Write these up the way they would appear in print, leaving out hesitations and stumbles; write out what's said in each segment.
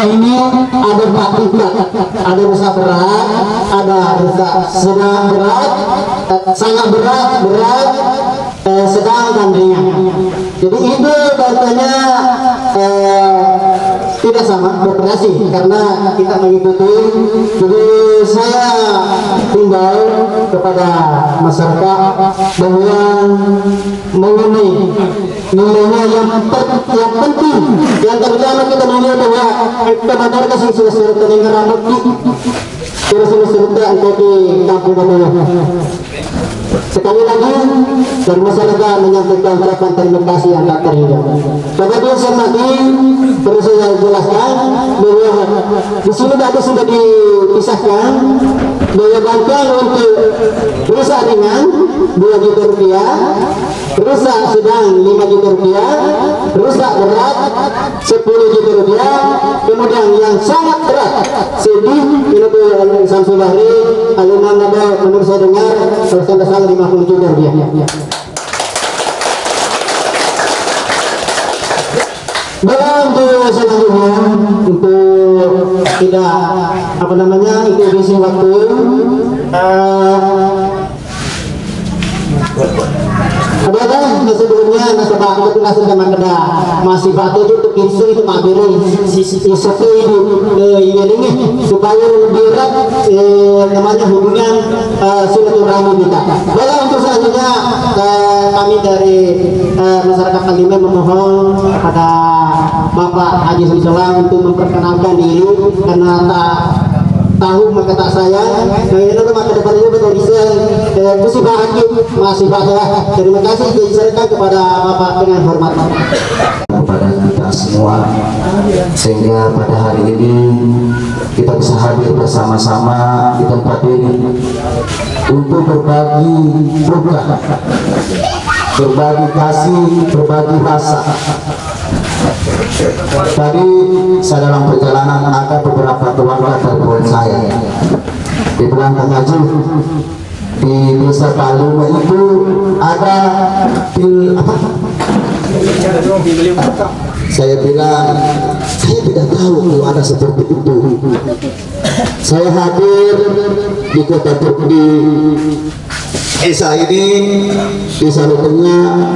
ini ada 4 tingkat, ada rusak berat, ada rusak sedang berat, sangat berat, sedang dan ringan. Jadi itu datanya tidak sama bervariasi karena kita mengikuti. Jadi saya himbau kepada masyarakat bahwa mengenai nilainya yang penting, yang terutama kita melihat bahwa kita bandar kasih sudah terdengar rambut terus angkat di kampung Bapak. Sekali lagi dan masyarakat menyampaikan ucapan terima kasih yang tak terhingga. Kemudian saya tadi terus saya jelaskan bahwa di sini tadi sudah dipisahkan bahwa bantuan untuk rusak ringan 2 juta rupiah, rusak sedang 5 juta rupiah, rusak berat 10 juta rupiah, kemudian yang sangat berat sedih itu Samsul Bahri alunan ada menurut saya dengar selesai 50 juta rupiah. Dalam untuk selanjutnya untuk tidak itu isi waktu ada sebelumnya nasabah itu nasib zaman kena masih batu itu pinsu itu mabiri sesuatu ini supaya lebih erat namanya hubungan silaturahmi kita. Baiklah untuk selanjutnya kami dari masyarakat Palime memohon kepada Bapak Haji Sulam untuk memperkenalkan diri karena tak tahu maka tak sayang. Bagaimana maka depan ini betul bisa itu masih bahagia. Terima kasih diserahkan kepada Bapak dengan hormat kepada kita semua, sehingga pada hari ini kita bisa hadir bersama-sama di tempat ini untuk berbagi duka, berbagi kasih, berbagi rasa. Tadi saya dalam perjalanan ada beberapa keluarga telepon saya di belakang Haji di desa Palime itu ada saya bilang saya tidak tahu kalau ada seperti itu. Saya hadir di kota di Esa ini di Salutengah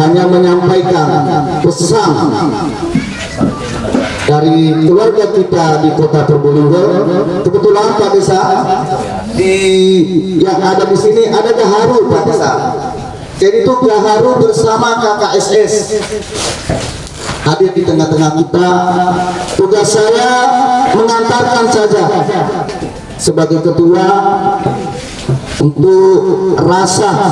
hanya menyampaikan pesan dari keluarga kita di kota Probolinggo. Kebetulan Pak Desa yang ada di sini ada Gaharu Pak Desa. Jadi itu Gaharu bersama KKSS hadir di tengah-tengah kita. Tugas saya mengantarkan saja sebagai ketua untuk rasa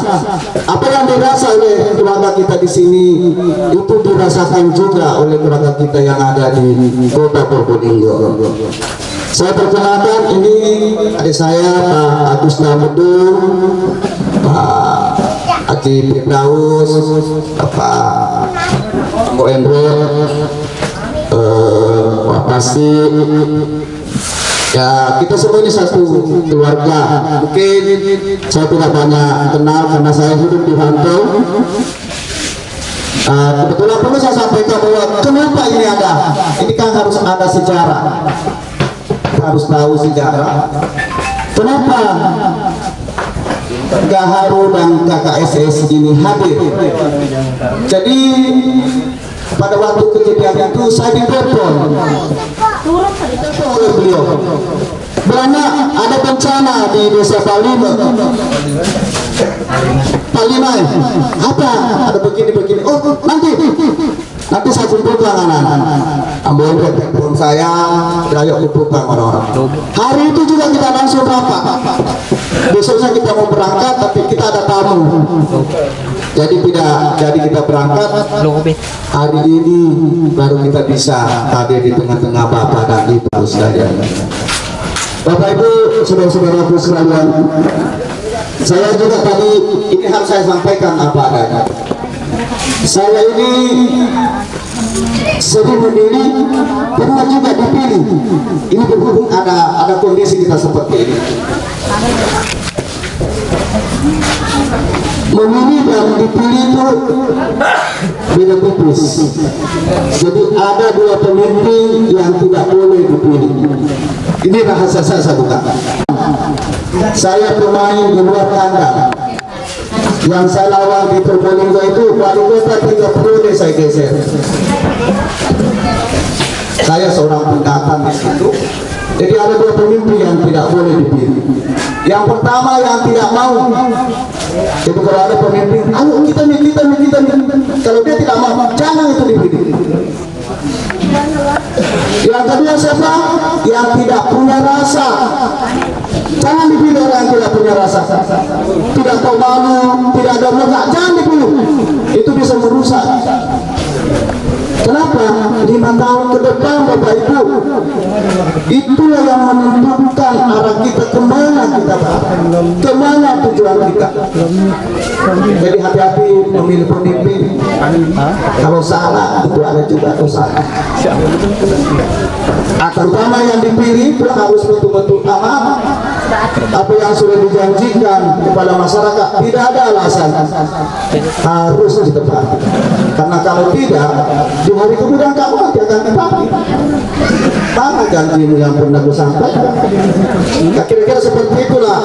apa yang dirasa oleh keluarga kita di sini itu dirasakan juga oleh keluarga kita yang ada di kota Probolinggo. Saya perkenalkan, ini adik saya Pak Agus Namudun, Pak Haji Firdaus, Pak Mbok Endro, Pak Pasti. Ya, kita semua ini satu keluarga. Mungkin saya tidak banyak kenal karena saya hidup di Rantau. Kebetulan perlu saya sampaikan bahwa kenapa ini ada. Ini kan harus ada sejarah. Kita harus tahu sejarah. Kenapa Gaharu dan KKSS ini hadir. Jadi pada waktu kejadian itu saya ditelepon oleh beliau, karena ada bencana di desa Palime. Apa? Ada begini. Oh, nanti saya kumpulkan anak-anak. Ambil telepon saya, ayo kumpulkan orang-orang. Hari itu juga kita langsung rapat. Besoknya kita mau berangkat, tapi kita ada tamu. Jadi kita berangkat hari ini baru kita bisa hadir di tengah-tengah Bapak dan Ibu sekalian. Bapak Ibu, saudara-saudaraku sekalian, saya juga tadi ini harus saya sampaikan apa adanya. Saya ini sering memilih, pernah juga dipilih. Ini berhubung ada kondisi kita seperti ini. Memilih dan dipilih itu beda tipis. Jadi ada dua pemimpin yang tidak boleh dipilih. Ini rahasia saya buka. Saya pemain di luar kandang. Yang saya lawan di Probolinggo itu wali kota 3 periode saya geser. Saya seorang pendatang di situ. Jadi ada 2 pemimpin yang tidak boleh dipilih. Yang pertama yang tidak mau. Jadi kalau ada pemimpin, ayo kita nih. Kalau dia tidak mau, jangan itu dipilih. Yang kedua siapa? Yang tidak punya rasa. Jangan dipilih orang yang tidak punya rasa. Tidak tahu malu, tidak ada muka, jangan dipilih. Itu bisa merusak. Kenapa? 5 tahun ke depan Bapak Ibu, itulah yang menentukan arah kita kemana kita kemana tujuan kita. Jadi hati-hati memilih pemimpin. Kalau salah itu ada juga dosa. Terutama yang dipilih itu harus betul-betul amanah. Apa yang sudah dijanjikan kepada masyarakat tidak ada alasan, harus ditepati. Karena kalau tidak, di hari kemudian kamu nanti akan ditepati. Mana janjimu yang pernah aku sampaikan? Nah, kira-kira seperti itulah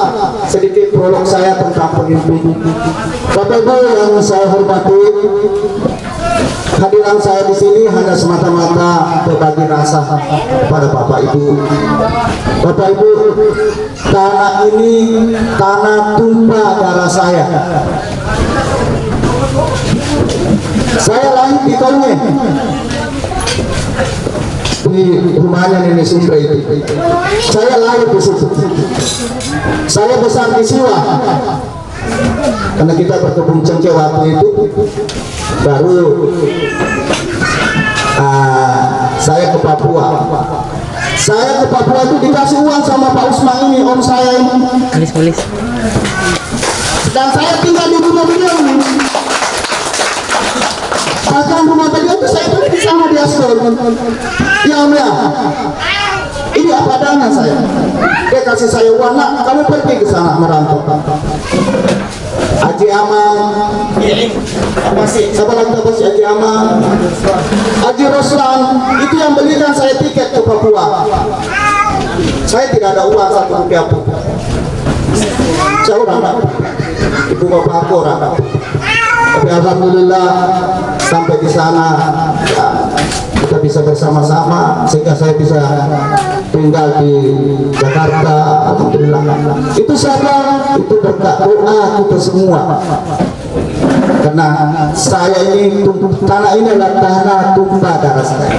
sedikit prolog saya tentang pemimpin. Bapak Ibu yang saya hormati, hadiran saya di sini hanya semata-mata berbagi rasa pada Bapak Ibu. Bapak Ibu, tanah ini tanah tumpah darah saya. Saya lahir di Konge, di rumahnya Nenek Sumbre itu. Saya lahir di situ. Saya besar di Siwa. Karena kita berkebun cengkeh waktu itu, baru saya ke Papua. Saya ke Papua itu dikasih uang sama Pak Usman ini, om saya ini. Dan saya tinggal di rumah beliau ini. Bahkan rumah beliau itu saya beli di sana di Astor. Ya om ya, ini apa adanya saya. Dia kasih saya uang, nak kamu pergi ke sana merantau. Haji Aman, siapa lagi si Haji Aman, Haji Roslan, itu yang belikan saya tiket ke Papua. Saya tidak ada uang 1 rupiah pun. Saya orang ibu bapak aku orang. Tapi alhamdulillah sampai di sana ya, kita bisa bersama-sama sehingga saya bisa tinggal di Jakarta. Alhamdulillah. Itu siapa? Itu berkat doa kita semua. Karena saya ini tanah ini adalah tanah tumpah darah saya.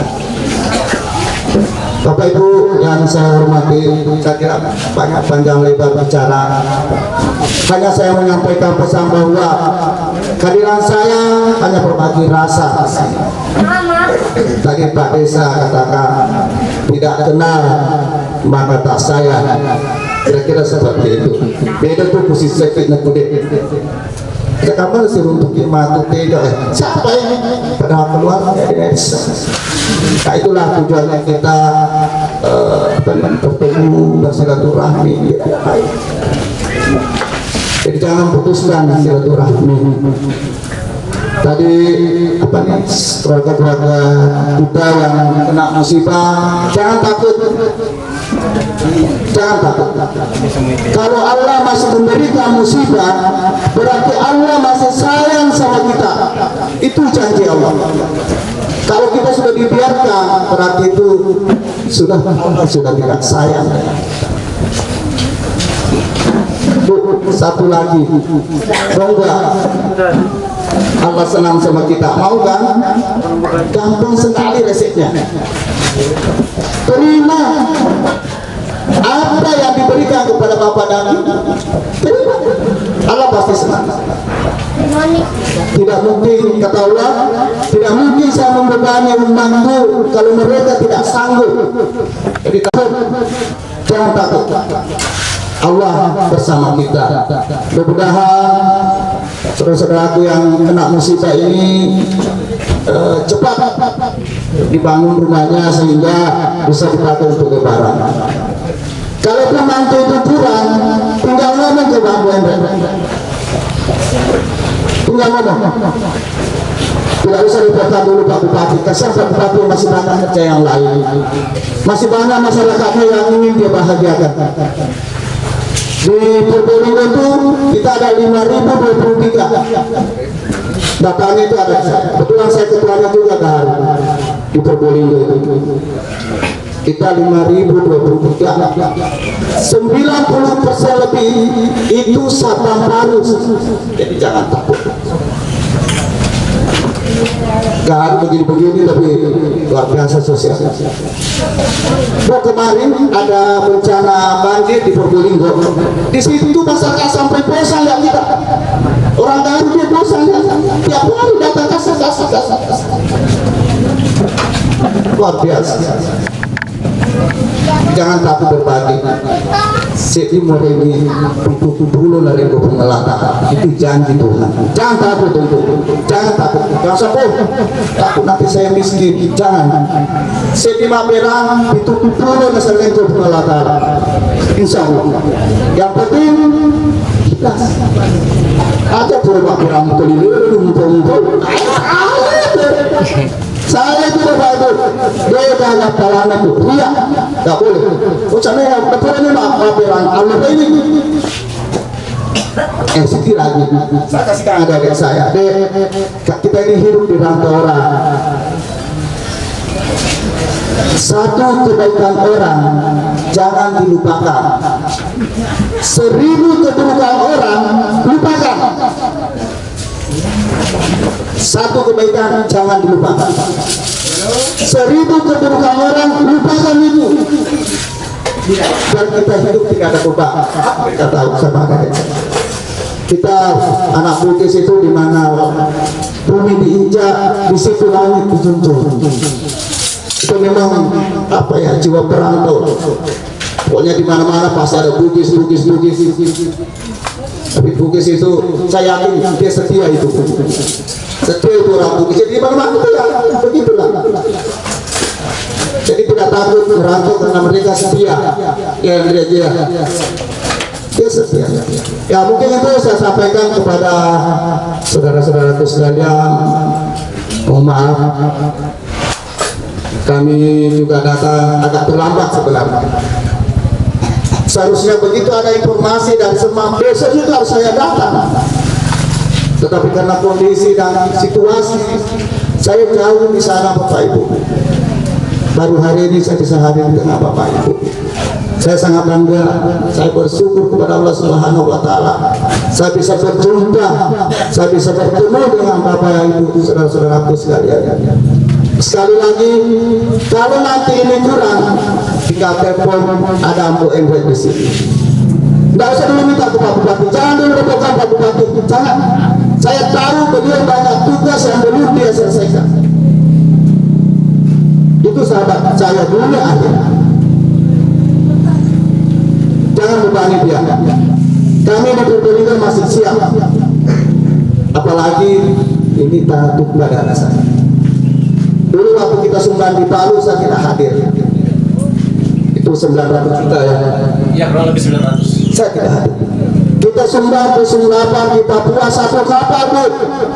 Bapak Ibu yang saya hormati, saya kira banyak panjang lebar bicara. Hanya saya menyampaikan pesan bahwa kehadiran saya hanya berbagi rasa. Tadi Pak Desa katakan tidak kenal maka tak saya. Kira-kira seperti itu. Beda tuh posisi sakit nak kudet. Kamu sih untuk matu tidak. Siapa ini? Padahal keluarga desa. Nah itulah tujuannya kita bertemu bersilaturahmi. Jadi jangan putuskan silaturahmi. Tadi apa nih keluarga-keluarga kita yang kena musibah, jangan takut. Jangan takut. Kalau Allah masih memberikan musibah, berarti Allah masih sayang sama kita. Itu janji Allah. Kalau kita sudah dibiarkan, berarti itu sudah tidak sayang. Satu lagi, enggak Allah senang sama kita, mau kan? Gampang sekali resepnya. Terima apa yang diberikan kepada Bapak dan Ibu, terima. Allah pasti senang. Tidak mungkin, kata Allah, tidak mungkin saya membebani umatku kalau mereka tidak sanggup. Jadi jangan takut. Allah bersama kita. Mudah-mudahan saudara-saudaraku yang kena musibah ini cepat dibangun rumahnya sehingga bisa dipakai untuk lebaran. Kalau pembantu itu kurang, tinggal ngomong ke Bang Wendra. Tinggal ngomong. Tidak usah dipotong dulu Pak Bupati, kasihan Pak Bupati masih banyak kerja yang lain, masih banyak masyarakatnya yang ingin dia bahagiakan. Di Purbalingga itu kita ada 5.023 datanya itu ada saya. Kebetulan saya ketuanya juga kan di Purbalingga itu. Kita 5.023, 90% lebih itu satpam baru. Jadi jangan takut. Gak begini-begini tapi luar biasa sosial. Kemarin ada bencana banjir di Purbalingga. Di situ masyarakat sampai bosan ya kita. Orang Garut dia bosan ya. Tiap hari datang kasih. Luar biasa. Jangan takut berbagi. Seti ini itu dulu dari pengelata. Itu janji Tuhan. Jangan takut untuk. Jangan takut. Jangan takut. Takut nanti saya miskin. Jangan. Seti Maberang itu dulu dari pengelata. Insya Allah. Yang penting ikhlas. Ada beberapa orang keliling. Saya itu Bapak Ibu, dia banyak dalam itu, ria, nggak boleh. Ucapnya yang betul ini apa bilang, Allah ini. Sedih lagi, saya kasihkan adik saya, kita ini hidup di rantau orang. Satu kebaikan orang jangan dilupakan. 1000 keburukan orang lupakan. Satu kebaikan jangan dilupakan. 1000 keburukan orang lupakan itu. Dan kita hidup tidak ada beban. Kita tahu sama ada. Kita anak Bugis itu di mana bumi diinjak, di situ langit dijunjung. Itu memang apa ya, jiwa perantau. Pokoknya di mana-mana pasti ada Bugis. Tapi Bugis itu saya yakin dia setia itu. Setia itu orang Bugis. Jadi mana-mana itu ya begitulah. Jadi tidak takut merantau karena mereka setia. Ya dia setia. Ya mungkin itu saya sampaikan kepada saudara-saudaraku sekalian. Mohon maaf. Kami juga datang agak terlambat sebenarnya. Seharusnya begitu ada informasi dan semua besok itu harus saya datang. Tetapi karena kondisi dan situasi saya jauh di sana Bapak Ibu. Baru hari ini saya bisa hadir dengan Bapak Ibu. Saya sangat bangga, saya bersyukur kepada Allah Subhanahu wa Ta'ala. Saya bisa berjumpa, saya bisa bertemu dengan Bapak Ibu, saudara-saudaraku sekalian. Sekali lagi, kalau nanti ini kurang, tinggal telepon ada Ambo Emre di sini. Tidak usah dulu minta ke Pak Bupati, jangan dulu repokan Pak Bupati, jangan. Saya tahu beliau banyak tugas yang belum dia selesaikan. Itu sahabat saya dulu aja. Jangan bebani dia. Kami di Purbalingga masih siap. Apalagi ini tahap pada saya. Dulu waktu kita sumbang di Palu saya tidak hadir. Itu 900 juta ya. Iya, kurang lebih 900. Saya tidak hadir. Kita sumbang ke Sulapan di Papua satu kapal pun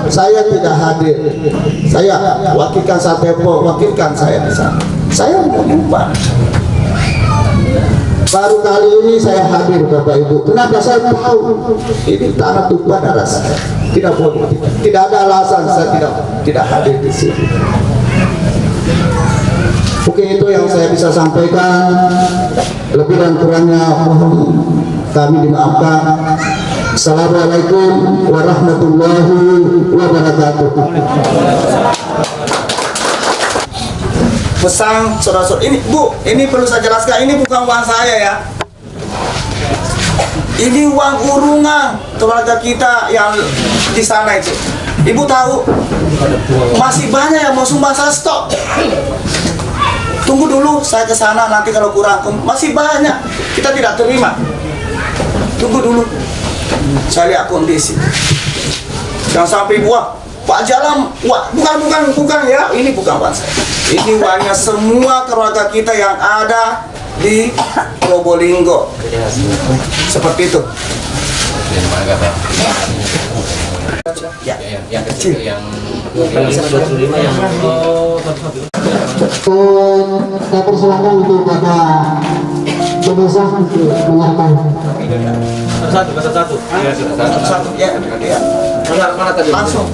saya tidak hadir. Saya wakilkan Satepo, wakilkan saya di sana. Saya mau nyumbang. Baru kali ini saya hadir Bapak Ibu. Kenapa saya tahu ini tanah tumpah darah saya. Tidak boleh, tidak ada alasan saya tidak hadir di sini. Mungkin itu yang saya bisa sampaikan. Lebih dan kurangnya mohon kami dimaafkan. Assalamualaikum warahmatullahi wabarakatuh. Pesan saudara-saudara ini, Bu, ini perlu saya jelaskan, ini bukan uang saya ya. Ini uang urungan keluarga kita yang di sana itu. Ibu tahu, masih banyak yang mau sumbang, saya stop. Tunggu dulu, saya ke sana nanti kalau kurang, masih banyak. Kita tidak terima. Tunggu dulu. Saya lihat kondisi. Jangan sampai buah. Pak Jalam, bukan ya, ini bukan uang saya. Ini uangnya semua keluarga kita yang ada di Probolinggo. Seperti itu. Yang kecil yang 25 yang Saya persilakan untuk Bapak Pemirsa untuk menyerahkan. satu. Iya, satu. Ya. Mana tadi? Langsung.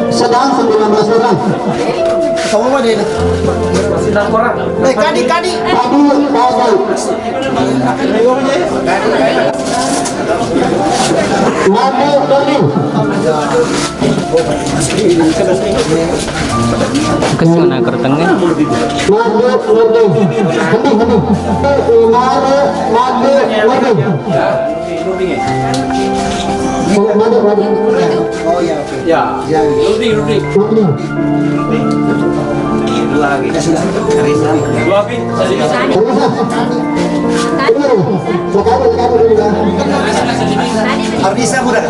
Sedang 19 orang. Kamu mana ini? Kadi. Tadi. Madu Doni. Kesana kertengnya. Madu Doni. Hendi. Madu Doni. Oh ya, oke. ya. Rudi. Lagi. Dua api. Arisa udah.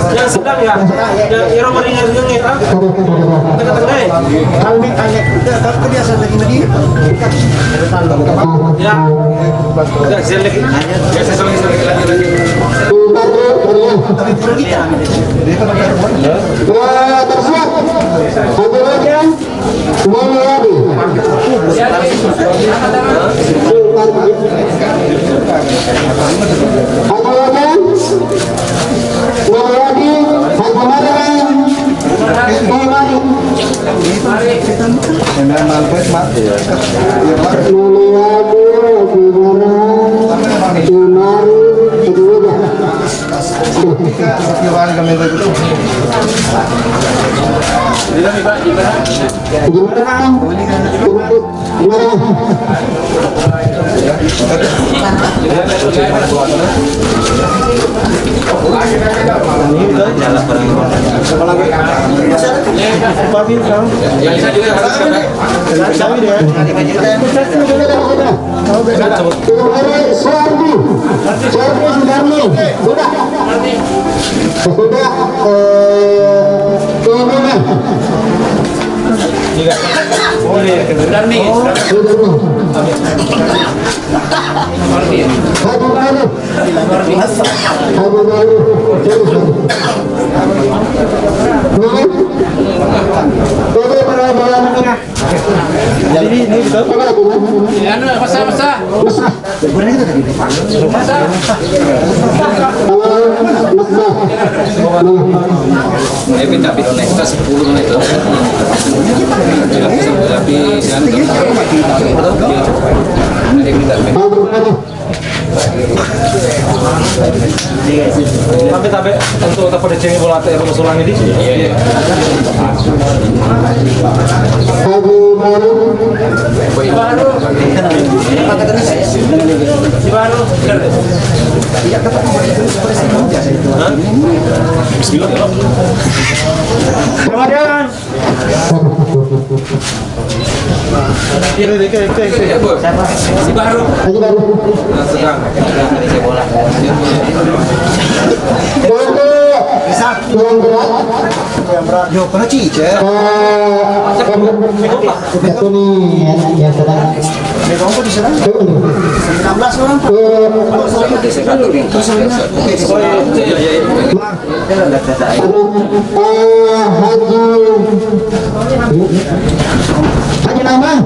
Yang sedang ya. Yang iromaninya sedang ya. Tengah-tengah. Kami tanya, tapi biasa lagi begini. Ya. Enggak saya lagi. Ya saya lagi. Minta video next 10 menit itu. Tapi tapi untuk pada cengeng bola teh usulan ini. Iya. Si baru. Sedang. Yang berat. Yo, kena cice. Itu nih yang sedang. Mereka di sana. 16 orang. Haji nama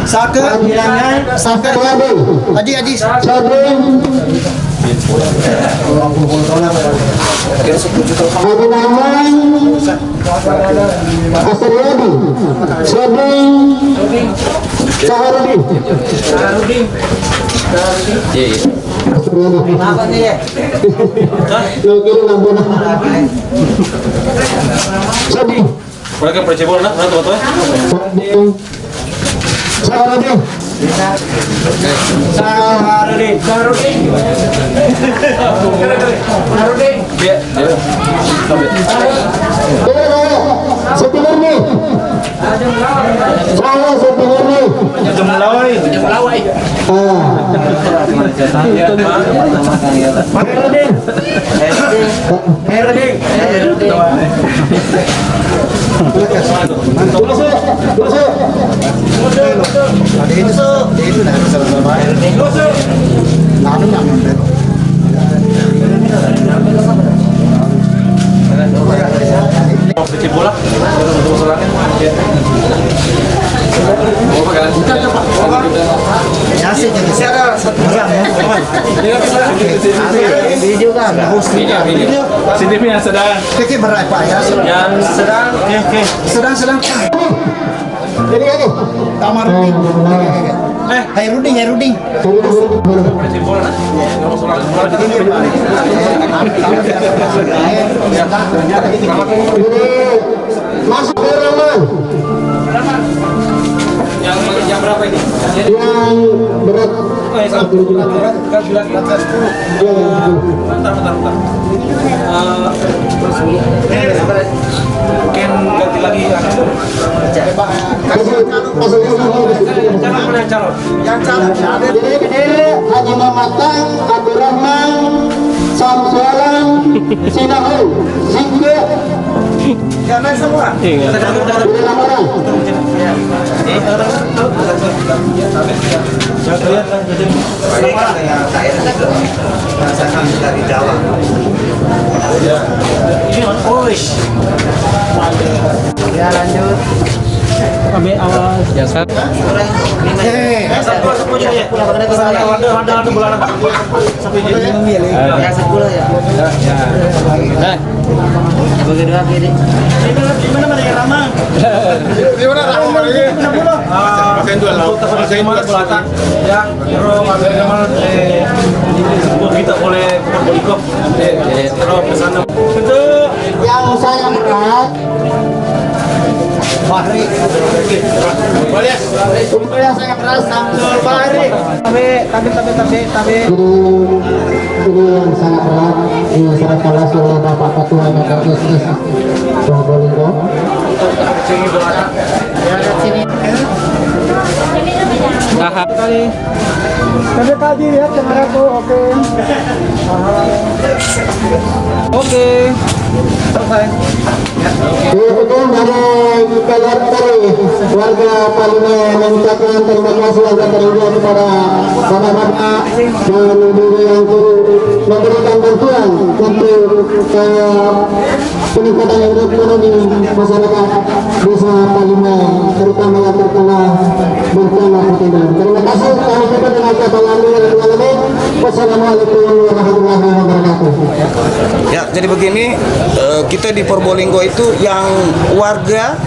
Saka bilangnya Saka Haji Sabun Haji nama Asriadi Sabun Saharudin apa nih ya? Lo kira lampu Sabun Mereka percebol nak, tuh tuh. Saharudin. Sebenarnya. Saya sebenarnya. Jemlawai. Herudin. Bola. Video kan, Sini yang sedang. Berapa ya? Yang sedang. Sedang. Jadi kan Kamarudin. Hairudin. Percebol nak. Masuk ke Raman. Yang berapa ini? Yang berat. Kan bilang bentar. Mungkin ganti lagi calon. Jadi Haji Mamatang, Abdurrahman, Samsualan, Sinahu, Singke. Jangan semua. Orang. Rasakan dari Jawa. Ya lanjut. Kami awal jasa. Yang sangat berat. Bahri. Tumpul yang sangat berat Samsul Bahri. Tabi. Ini yang sangat berat diserahkan langsung oleh Bapak Ketua KKSS Probolinggo. Tahap kali. Tapi tadi lihat kameraku, oke. Oke. Selesai. Demikian dari Kajar Tari, warga Palima mengucapkan terima kasih yang terindah kepada bapak-bapak dan ibu-ibu yang memberikan bantuan untuk peningkatan ekonomi masyarakat desa Palima, terutama yang terkena bencana Putingan. Terima kasih. Kami tutup dengan kata alamin. Wassalamualaikum warahmatullahi wabarakatuh. Ya, jadi begini, kita di Probolinggo itu yang warga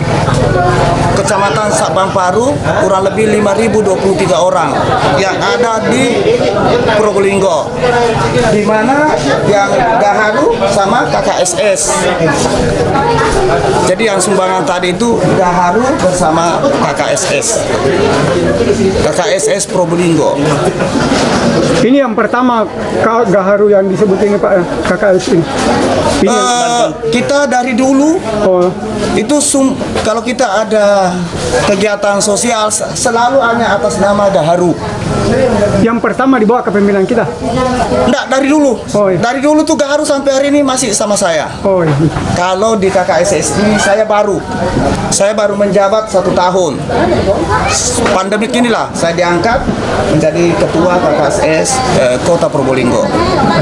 Kecamatan Sabangparu kurang lebih 5.023 orang yang ada di Probolinggo, di mana yang Gaharu sama KKSS. Jadi yang sumbangan tadi itu Gaharu bersama KKSS Probolinggo. Ini yang pertama Gaharu yang disebut ini Pak, KKS ini. Kita dari dulu itu kalau kita ada kegiatan sosial selalu hanya atas nama Gaharu. Yang pertama di bawah kepemimpinan kita. Enggak, dari dulu. Oh, iya. Dari dulu tuh Gaharu sampai hari ini masih sama saya. Oh, iya. Kalau di KKSS ini saya baru menjabat 1 tahun. Pandemik inilah saya diangkat menjadi ketua KKSS Kota Probolinggo.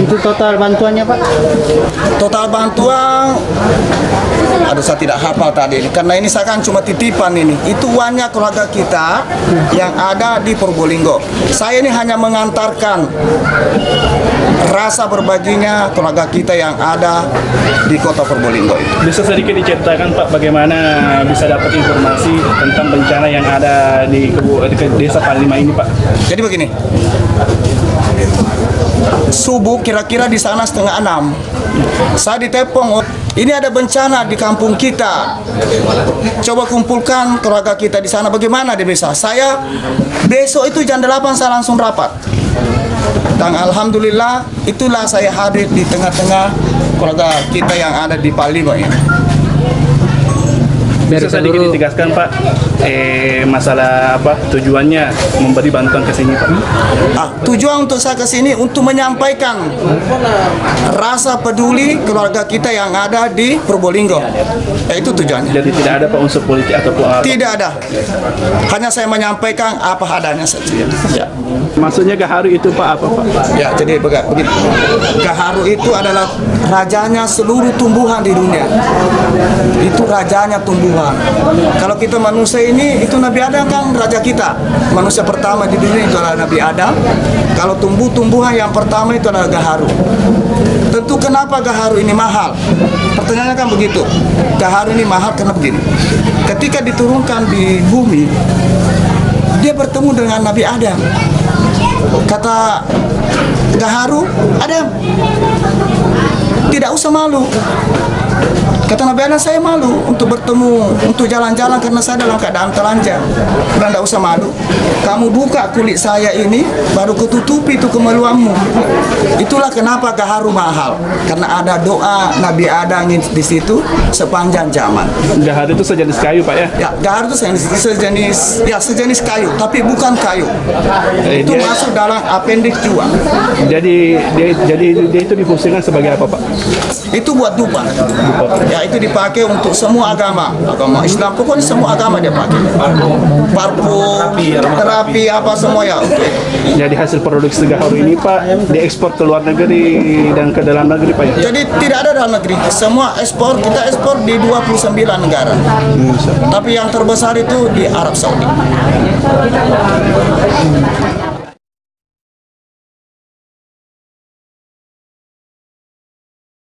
Itu total bantuannya Pak? Total bantuan, aduh saya tidak hafal tadi karena ini saya kan cuma titipan ini. Itu uangnya keluarga kita yang ada di Probolinggo. Saya ini hanya mengantarkan rasa berbaginya keluarga kita yang ada di Kota Probolinggo itu. Bisa sedikit diceritakan Pak bagaimana bisa dapat informasi tentang bencana yang ada di desa Palima ini Pak? Jadi begini, subuh kira-kira di sana 5:30 saya ditelepon, ini ada bencana di kampung kita, coba kumpulkan keluarga kita di sana, bagaimana dia bisa. Saya besok itu jam 8 saya langsung rapat, dan alhamdulillah itulah saya hadir di tengah-tengah keluarga kita yang ada di Palima ini. Bisa sedikit ditegaskan Pak masalah apa tujuannya memberi bantuan ke sini Pak? Tujuan untuk saya ke sini untuk menyampaikan rasa peduli keluarga kita yang ada di Probolinggo. Itu tujuannya. Jadi tidak ada Pak unsur politik ataupun apa? Tidak ada. Hanya saya menyampaikan apa adanya saja. Ya. Maksudnya Gaharu itu Pak apa Pak? Ya, jadi begitu. Gaharu itu adalah rajanya seluruh tumbuhan di dunia. Itu rajanya tumbuhan. Kalau kita manusia ini, itu Nabi Adam kan raja kita. Manusia pertama di dunia itu adalah Nabi Adam. Kalau tumbuh-tumbuhan yang pertama itu adalah Gaharu. Tentu kenapa Gaharu ini mahal? Pertanyaannya kan begitu. Gaharu ini mahal karena begini. Ketika diturunkan di bumi, dia bertemu dengan Nabi Adam. Kata Gaharu, Adam, tidak usah malu. Kata Nabi Adam, saya malu untuk bertemu, untuk jalan-jalan karena saya dalam keadaan telanjang. Dan tidak usah malu. Kamu buka kulit saya ini, baru kututupi itu kemaluanmu. Itulah kenapa Gaharu mahal. Karena ada doa Nabi Adam di situ sepanjang zaman. Gaharu itu sejenis kayu Pak ya? Ya, Gaharu itu sejenis kayu, tapi bukan kayu. Itu dia, masuk dalam appendix juga. Jadi dia itu difungsikan sebagai apa Pak? Itu buat dupa. Ya, itu dipakai untuk semua agama Islam, pokoknya semua agama dia pakai. Parfum, terapi apa semua ya. Jadi hasil produksi Gaharu ini Pak diekspor ke luar negeri dan ke dalam negeri Pak ya? Jadi tidak ada dalam negeri, semua ekspor, kita ekspor di 29 negara. Tapi yang terbesar itu di Arab Saudi.